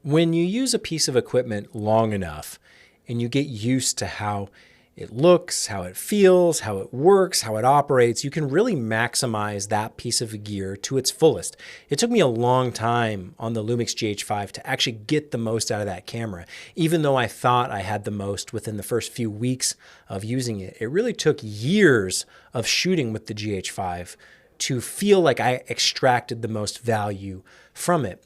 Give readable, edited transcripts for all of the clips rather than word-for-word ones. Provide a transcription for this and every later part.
When you use a piece of equipment long enough and you get used to how it looks, how it feels, how it works, how it operates, you can really maximize that piece of gear to its fullest. It took me a long time on the Lumix GH5 to actually get the most out of that camera. Even though I thought I had the most within the first few weeks of using it, it really took years of shooting with the GH5 to feel like I extracted the most value from it.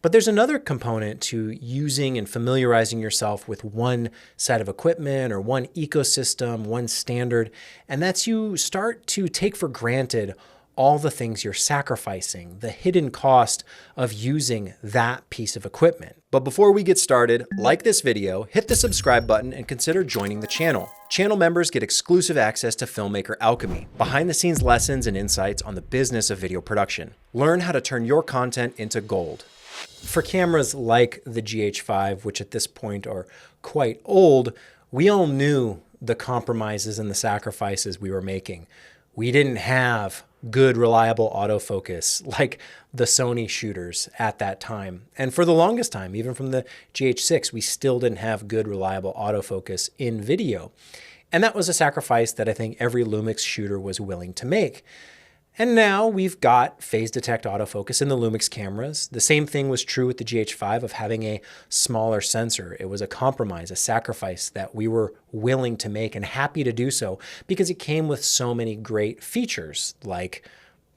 But there's another component to using and familiarizing yourself with one set of equipment or one ecosystem, one standard, and that's you start to take for granted all the things you're sacrificing, the hidden cost of using that piece of equipment. But before we get started, like this video, hit the subscribe button and consider joining the channel. Channel members get exclusive access to Filmmaker Alchemy, behind-the-scenes lessons and insights on the business of video production. Learn how to turn your content into gold. For cameras like the GH5, which at this point are quite old, we all knew the compromises and the sacrifices we were making. We didn't have good, reliable autofocus like the Sony shooters at that time. And for the longest time, even from the GH6, we still didn't have good, reliable autofocus in video. And that was a sacrifice that I think every Lumix shooter was willing to make. And now we've got phase detect autofocus in the Lumix cameras. The same thing was true with the GH5 of having a smaller sensor. It was a compromise, a sacrifice that we were willing to make and happy to do so because it came with so many great features like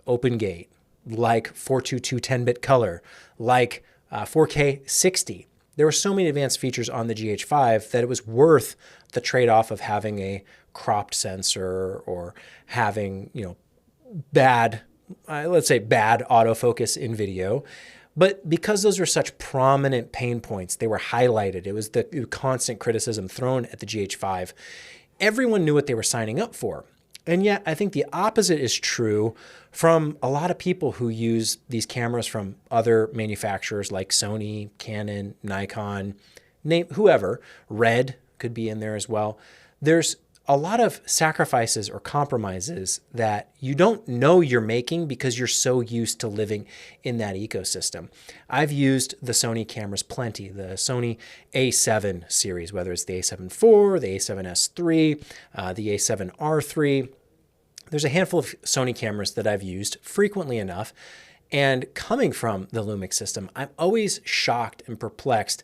open gate, like 422 10-bit color, like 4K 60. There were so many advanced features on the GH5 that it was worth the trade-off of having a cropped sensor or having, bad autofocus in video. But because those are such prominent pain points, they were highlighted. It was the constant criticism thrown at the GH5. Everyone knew what they were signing up for. And yet I think the opposite is true from a lot of people who use these cameras from other manufacturers like Sony, Canon, Nikon, name whoever, Red could be in there as well. There's a lot of sacrifices or compromises that you don't know you're making because you're so used to living in that ecosystem. I've used the Sony cameras plenty, the Sony A7 series, whether it's the A7 IV, the A7S III, the A7R3. There's a handful of Sony cameras that I've used frequently enough. And coming from the Lumix system, I'm always shocked and perplexed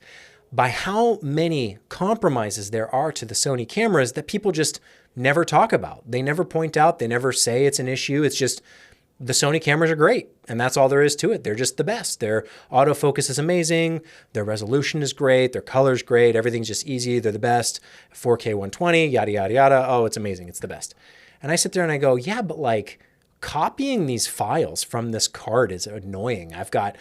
by how many compromises there are to the Sony cameras that people just never talk about. They never point out, they never say it's an issue. It's just the Sony cameras are great and that's all there is to it. They're just the best. Their autofocus is amazing. Their resolution is great. Their color's great. Everything's just easy. They're the best. 4K 120, yada, yada, yada. Oh, it's amazing. It's the best. And I sit there and I go, yeah, but like copying these files from this card is annoying. I've got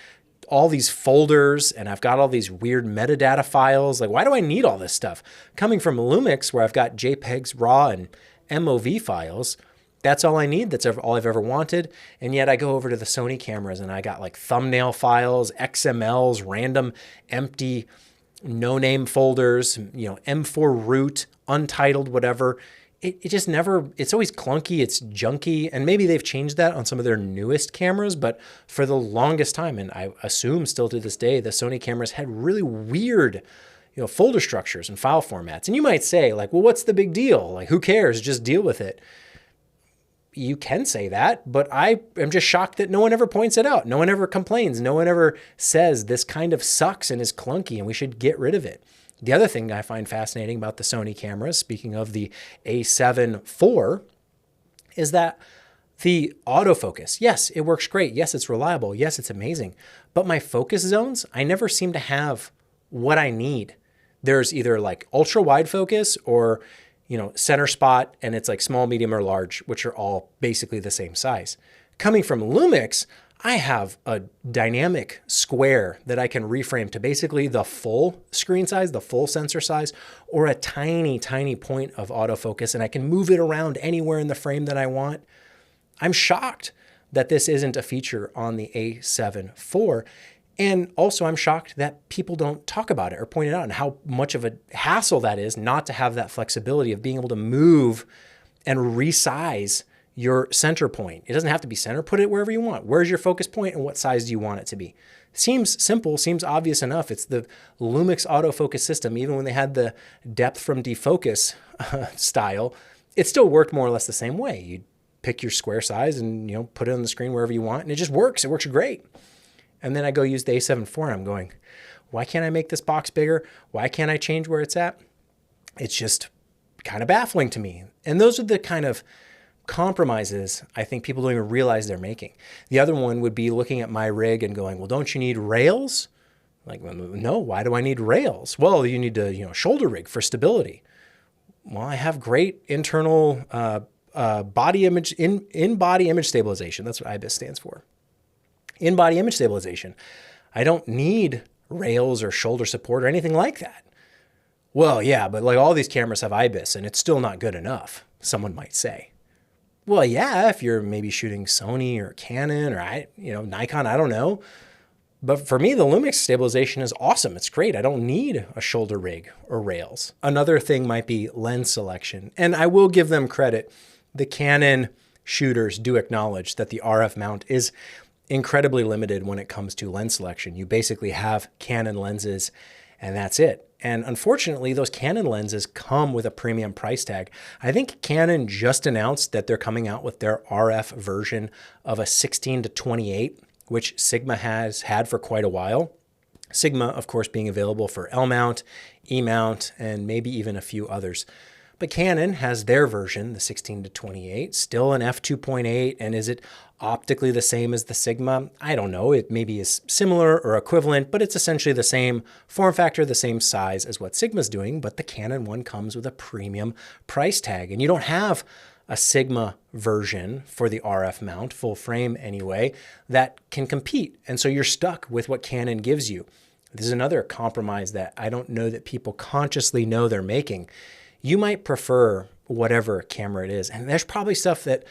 all these folders and I've got all these weird metadata files. Like, why do I need all this stuff? Coming from Lumix, where I've got JPEGs, RAW, and MOV files, that's all I need. That's all I've ever wanted. And yet I go over to the Sony cameras and I got like thumbnail files, XMLs, random empty no-name folders, M4 root, untitled, whatever. It just never, it's always clunky, it's junky, and maybe they've changed that on some of their newest cameras, but for the longest time, and I assume still to this day, the Sony cameras had really weird, folder structures and file formats. And you might say like, well, what's the big deal? Like, who cares? Just deal with it. You can say that, but I am just shocked that no one ever points it out. No one ever complains. No one ever says this kind of sucks and is clunky and we should get rid of it. The other thing I find fascinating about the Sony cameras, speaking of the A7 IV, is that the autofocus, yes, it works great. Yes, it's reliable. Yes, it's amazing. But my focus zones, I never seem to have what I need. There's either like ultra wide focus or, center spot, and it's like small, medium, or large, which are all basically the same size. Coming from Lumix, I have a dynamic square that I can reframe to basically the full screen size, the full sensor size, or a tiny, tiny point of autofocus, and I can move it around anywhere in the frame that I want. I'm shocked that this isn't a feature on the A7 IV. And also I'm shocked that people don't talk about it or point it out and how much of a hassle that is not to have that flexibility of being able to move and resize your center point. It doesn't have to be center. Put it wherever you want. Where's your focus point and what size do you want it to be? Seems simple, seems obvious enough. It's the Lumix autofocus system. Even when they had the depth from defocus style, it still worked more or less the same way. You pick your square size and put it on the screen wherever you want, and it just works. It works great. And then I go use the A7 IV, and I'm going, why can't I make this box bigger? Why can't I change where it's at? It's just kind of baffling to me. And those are the kind of compromises I think people don't even realize they're making. The other one would be looking at my rig and going, well, don't you need rails? Like, no, why do I need rails? Well, you need to, shoulder rig for stability. Well, I have great internal body image, in-body image stabilization. That's what IBIS stands for. In-body image stabilization. I don't need rails or shoulder support or anything like that. Well, yeah, but like all these cameras have IBIS and it's still not good enough, someone might say. Well, yeah, if you're maybe shooting Sony or Canon or Nikon, I don't know. But for me, the Lumix stabilization is awesome. It's great. I don't need a shoulder rig or rails. Another thing might be lens selection. And I will give them credit. The Canon shooters do acknowledge that the RF mount is incredibly limited when it comes to lens selection. You basically have Canon lenses and that's it. And unfortunately, those Canon lenses come with a premium price tag. I think Canon just announced that they're coming out with their RF version of a 16-28, which Sigma has had for quite a while. Sigma, of course, being available for L-mount, E-mount, and maybe even a few others. But Canon has their version, the 16-28, still an f2.8, and is it optically the same as the Sigma? I don't know. It maybe is similar or equivalent, but it's essentially the same form factor, the same size as what Sigma's doing, but the Canon one comes with a premium price tag. And you don't have a Sigma version for the RF mount, full frame anyway, that can compete. And so you're stuck with what Canon gives you. This is another compromise that I don't know that people consciously know they're making. You might prefer whatever camera it is. And there's probably stuff that,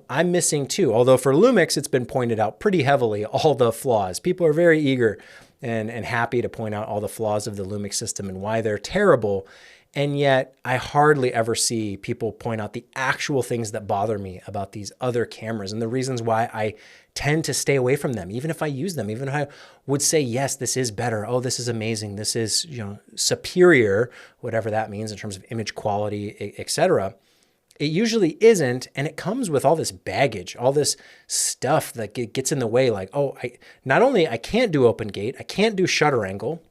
I'm missing too. Although for Lumix, it's been pointed out pretty heavily, all the flaws. People are very eager and happy to point out all the flaws of the Lumix system and why they're terrible. And yet I hardly ever see people point out the actual things that bother me about these other cameras and the reasons why I tend to stay away from them, even if I use them, even if I would say, yes, this is better. Oh, this is amazing. This is, superior, whatever that means in terms of image quality, etc. It usually isn't. And it comes with all this baggage, all this stuff that gets in the way. Like, not only I can't do open gate, I can't do shutter angle,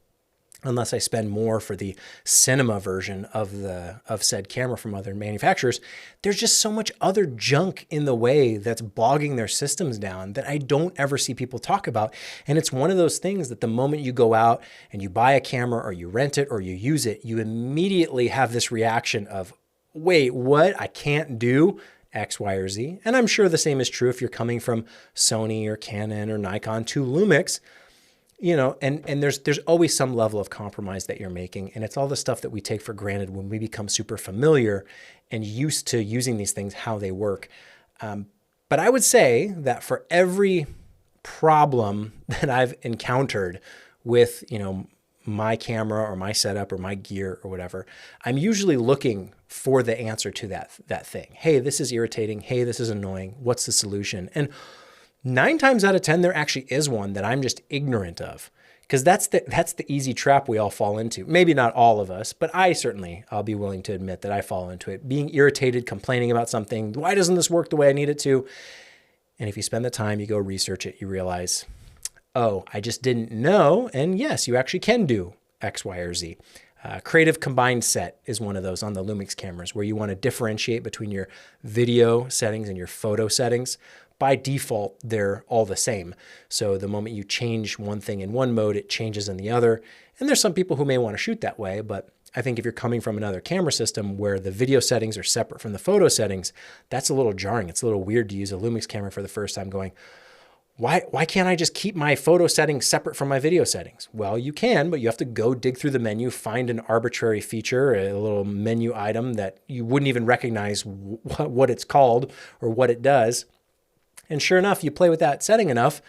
unless I spend more for the cinema version of said camera from other manufacturers. There's just so much other junk in the way that's bogging their systems down that I don't ever see people talk about. And it's one of those things that the moment you go out and you buy a camera or you rent it or you use it, you immediately have this reaction of, wait, what? I can't do X, Y, or Z. And I'm sure the same is true if you're coming from Sony or Canon or Nikon to Lumix. And there's always some level of compromise that you're making. And it's all the stuff that we take for granted when we become super familiar and used to using these things, how they work. But I would say that for every problem that I've encountered with, my camera or my setup or my gear or whatever, I'm usually looking for the answer to that thing. Hey, this is irritating. Hey, this is annoying. What's the solution? And 9 times out of 10, there actually is one that I'm just ignorant of, because that's the easy trap we all fall into. Maybe not all of us, but I'll be willing to admit that I fall into it. Being irritated, complaining about something. Why doesn't this work the way I need it to? And if you spend the time, you go research it, you realize, oh, I just didn't know. And yes, you actually can do X, Y, or Z. Creative combined set is one of those on the Lumix cameras where you want to differentiate between your video settings and your photo settings. By default, they're all the same. So the moment you change one thing in one mode, it changes in the other. And there's some people who may want to shoot that way, but I think if you're coming from another camera system where the video settings are separate from the photo settings, that's a little jarring. It's a little weird to use a Lumix camera for the first time going, why can't I just keep my photo settings separate from my video settings? Well, you can, but you have to go dig through the menu, find an arbitrary feature, a little menu item that you wouldn't even recognize what it's called or what it does. And sure enough, you play with that setting enough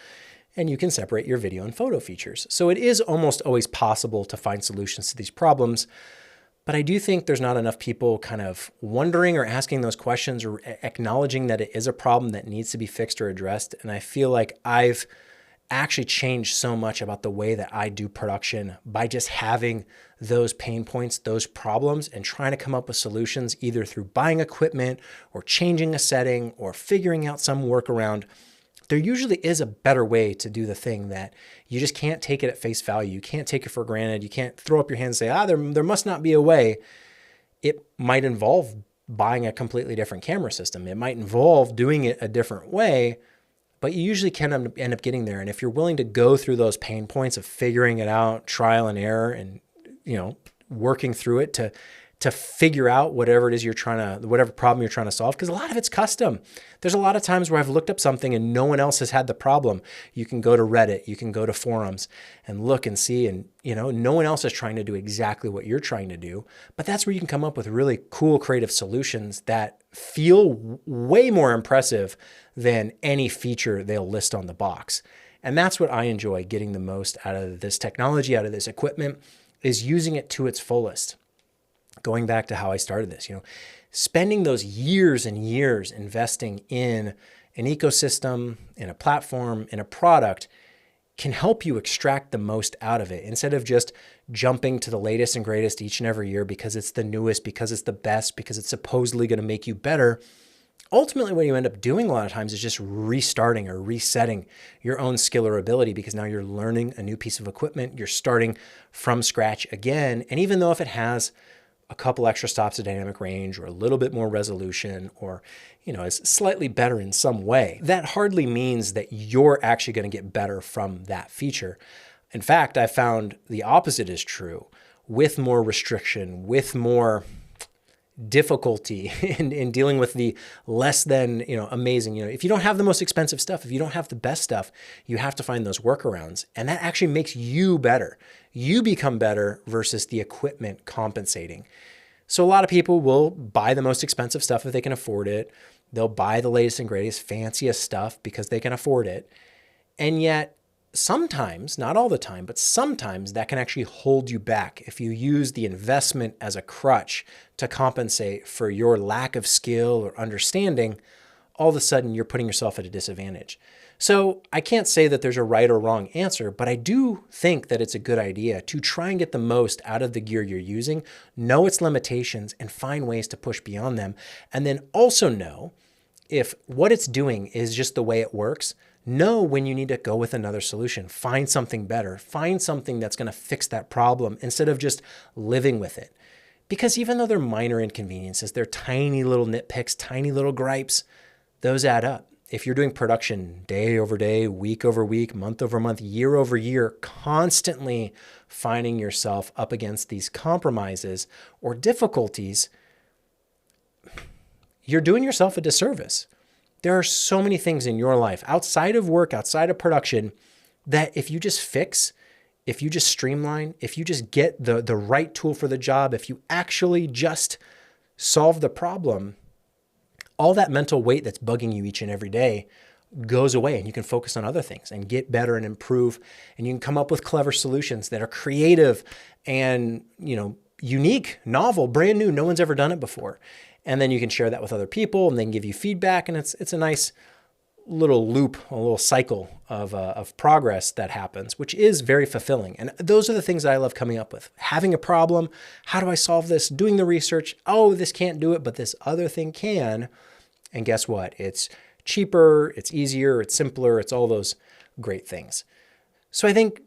and you can separate your video and photo features. So it is almost always possible to find solutions to these problems. But I do think there's not enough people kind of wondering or asking those questions or acknowledging that it is a problem that needs to be fixed or addressed. And I feel like I've actually changed so much about the way that I do production by just having those pain points, those problems, and trying to come up with solutions either through buying equipment or changing a setting or figuring out some workaround. There usually is a better way to do the thing that you just can't take it at face value. You can't take it for granted. You can't throw up your hands and say, there must not be a way. It might involve buying a completely different camera system. It might involve doing it a different way, but you usually can end up getting there. And if you're willing to go through those pain points of figuring it out, trial and error, and working through it to figure out whatever it is whatever problem you're trying to solve, because a lot of it's custom. There's a lot of times where I've looked up something and no one else has had the problem. You can go to Reddit, you can go to forums and look and see, and no one else is trying to do exactly what you're trying to do. But that's where you can come up with really cool, creative solutions that feel way more impressive than any feature they'll list on the box. And that's what I enjoy getting the most out of this technology, out of this equipment, is using it to its fullest. Going back to how I started this, spending those years and years investing in an ecosystem, in a platform, in a product can help you extract the most out of it instead of just jumping to the latest and greatest each and every year because it's the newest, because it's the best, because it's supposedly going to make you better. Ultimately, what you end up doing a lot of times is just restarting or resetting your own skill or ability, because now you're learning a new piece of equipment. You're starting from scratch again. And even though if it has a couple extra stops of dynamic range or a little bit more resolution or, is slightly better in some way, that hardly means that you're actually going to get better from that feature. In fact, I found the opposite is true. With more restriction, with more difficulty in dealing with the less than, amazing, if you don't have the most expensive stuff, if you don't have the best stuff, you have to find those workarounds. And that actually makes you better. You become better versus the equipment compensating. So a lot of people will buy the most expensive stuff if they can afford it. They'll buy the latest and greatest, fanciest stuff because they can afford it. And yet sometimes, not all the time, but sometimes that can actually hold you back if you use the investment as a crutch to compensate for your lack of skill or understanding. All of a sudden, you're putting yourself at a disadvantage. So I can't say that there's a right or wrong answer, but I do think that it's a good idea to try and get the most out of the gear you're using, know its limitations, and find ways to push beyond them. And then also know if what it's doing is just the way it works. Know when you need to go with another solution. Find something better. Find something that's going to fix that problem instead of just living with it. Because even though they're minor inconveniences, they're tiny little nitpicks, tiny little gripes, those add up. If you're doing production day over day, week over week, month over month, year over year, constantly finding yourself up against these compromises or difficulties, you're doing yourself a disservice. There are so many things in your life outside of work, outside of production, that if you just fix, if you just streamline, if you just get the right tool for the job, if you actually just solve the problem, all that mental weight that's bugging you each and every day goes away, and you can focus on other things and get better and improve. And you can come up with clever solutions that are creative and, unique, novel, brand new. No one's ever done it before. And then you can share that with other people and they can give you feedback. And it's a nice little loop, a little cycle of progress that happens, which is very fulfilling. And those are the things that I love coming up with. Having a problem, how do I solve this? Doing the research, this can't do it, but this other thing can. And guess what? It's cheaper, it's easier, it's simpler, it's all those great things. So I think,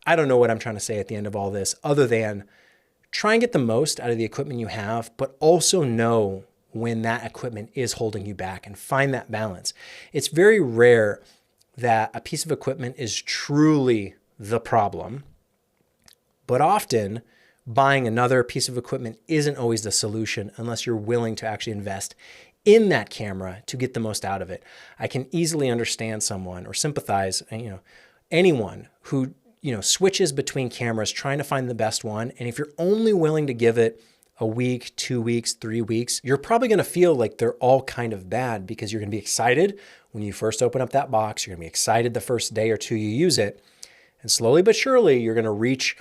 I don't know what I'm trying to say at the end of all this, other than try and get the most out of the equipment you have, but also know when that equipment is holding you back and find that balance. It's very rare that a piece of equipment is truly the problem, but often buying another piece of equipment isn't always the solution unless you're willing to actually invest in that camera to get the most out of it. I can easily understand someone or sympathize, anyone who switches between cameras trying to find the best one. And if you're only willing to give it a week, 2 weeks, 3 weeks, you're probably going to feel like they're all kind of bad, because you're going to be excited when you first open up that box. You're going to be excited the first day or two you use it. And slowly but surely, you're going to reach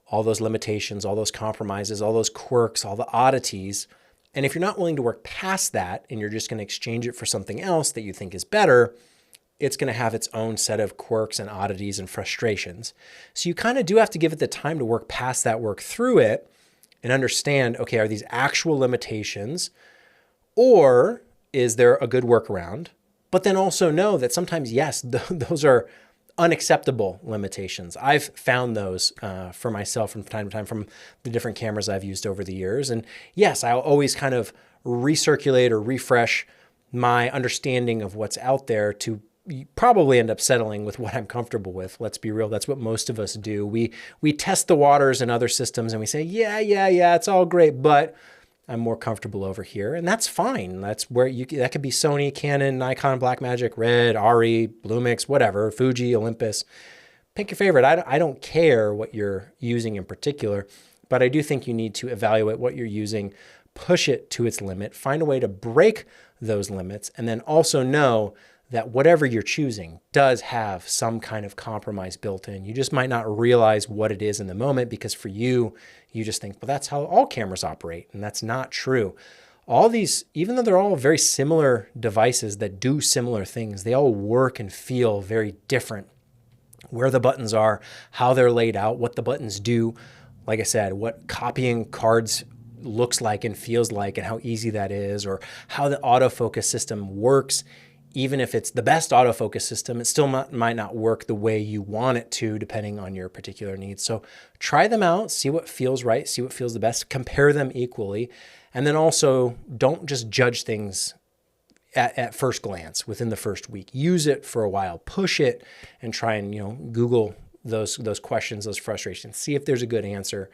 all those limitations, all those compromises, all those quirks, all the oddities. And if you're not willing to work past that and you're just going to exchange it for something else that you think is better, it's going to have its own set of quirks and oddities and frustrations. So you kind of do have to give it the time to work past that, work through it, and understand, okay, are these actual limitations, or is there a good workaround? But then also know that sometimes, yes, those are unacceptable limitations. I've found those for myself from time to time from the different cameras I've used over the years. And yes, I'll always kind of recirculate or refresh my understanding of what's out there to probably end up settling with what I'm comfortable with. Let's be real. That's what most of us do. We test the waters in other systems and we say, yeah, it's all great, but I'm more comfortable over here. And that's fine. That's where that could be Sony, Canon, Nikon, Blackmagic, Red, Ari, Lumix, whatever, Fuji, Olympus. Pick your favorite. I don't care what you're using in particular, but I do think you need to evaluate what you're using, push it to its limit, find a way to break those limits, and then also know that whatever you're choosing does have some kind of compromise built in. You just might not realize what it is in the moment because for you, you just think, well, that's how all cameras operate. And that's not true. All these, even though they're all very similar devices that do similar things, they all work and feel very different. Where the buttons are, how they're laid out, what the buttons do. Like I said, what copying cards looks like and feels like and how easy that is, or how the autofocus system works. Even if it's the best autofocus system, it still might not work the way you want it to, depending on your particular needs. So try them out, see what feels right, see what feels the best, compare them equally. And then also don't just judge things at first glance within the first week. Use it for a while, push it, and try and Google those questions, those frustrations, see if there's a good answer.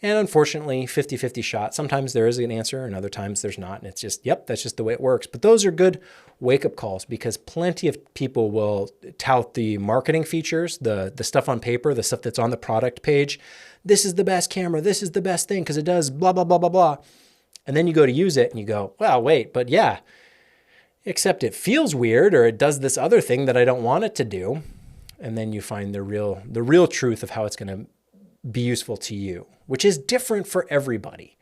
And unfortunately, 50-50 shot. Sometimes there is an answer and other times there's not. And it's just, yep, that's just the way it works. But those are good wake-up calls because plenty of people will tout the marketing features, the stuff on paper, the stuff that's on the product page. This is the best camera. This is the best thing because it does blah, blah, blah, blah, blah. And then you go to use it and you go, well, wait, but yeah, except it feels weird or it does this other thing that I don't want it to do. And then you find the real truth of how it's going to be useful to you, which is different for everybody.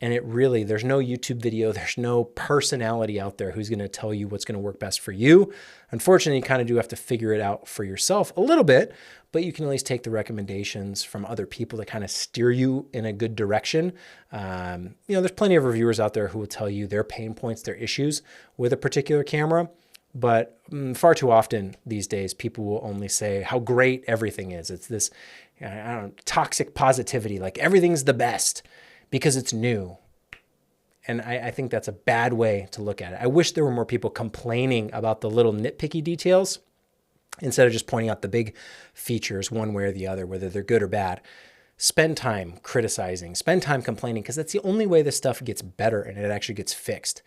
And there's no YouTube video, there's no personality out there who's going to tell you what's going to work best for you. Unfortunately, you kind of do have to figure it out for yourself a little bit, but you can at least take the recommendations from other people to kind of steer you in a good direction. There's plenty of reviewers out there who will tell you their pain points, their issues with a particular camera. But far too often these days, people will only say how great everything is. It's this toxic positivity, like everything's the best because it's new. And I think that's a bad way to look at it. I wish there were more people complaining about the little nitpicky details instead of just pointing out the big features one way or the other, whether they're good or bad. Spend time criticizing, spend time complaining, because that's the only way this stuff gets better and it actually gets fixed.